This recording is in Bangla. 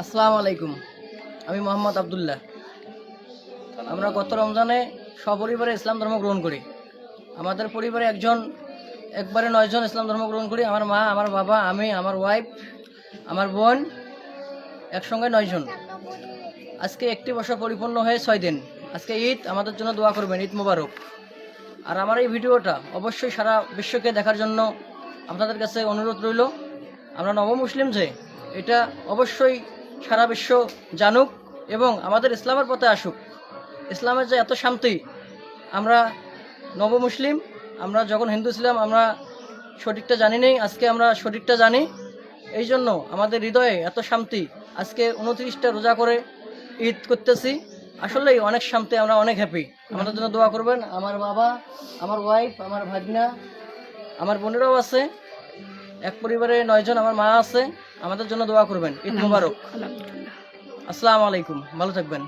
আসসালামু আলাইকুম। আমি মোহাম্মদ আবদুল্লাহ। আমরা গত রমজানে সপরিবারে ইসলাম ধর্ম গ্রহণ করি। আমাদের পরিবারে একবারে 9 জন ইসলাম ধর্ম গ্রহণ করি। আমার মা, আমার বাবা, আমি, আমার ওয়াইফ, আমার বোন, একসঙ্গে 9 জন। আজকে একটি বছর পরিপূর্ণ হয়ে 6 দিন। আজকে ঈদ, আমাদের জন্য দোয়া করবেন, ঈদ মোবারক। আর আমার এই ভিডিওটা অবশ্যই সারা বিশ্বকে দেখার জন্য আপনাদের কাছে অনুরোধ রইল। আমরা নবমুসলিম যে এটা অবশ্যই সারা বিশ্ব জানুক এবং আমাদের ইসলামের পথে আসুক। ইসলামের যে এত শান্তি, আমরা নবমুসলিম, আমরা যখন হিন্দু ছিলাম আমরা সঠিকটা জানি নেই, আজকে আমরা সঠিকটা জানি। এই জন্য আমাদের হৃদয়ে এত শান্তি। আজকে 29টা রোজা করে ঈদ করতেছি, আসলেই অনেক শান্তি, আমরা অনেক হ্যাপি। আমাদের জন্য দোয়া করবেন। আমার বাবা, আমার ওয়াইফ, আমার ভাগনা, আমার বোনেরাও আছে, এক পরিবারে 9 জন, আমার মা আছে। আমাদের জন্য দোয়া করবেন। ঈদ মোবারক। আসসালামু আলাইকুম, ভালো থাকবেন।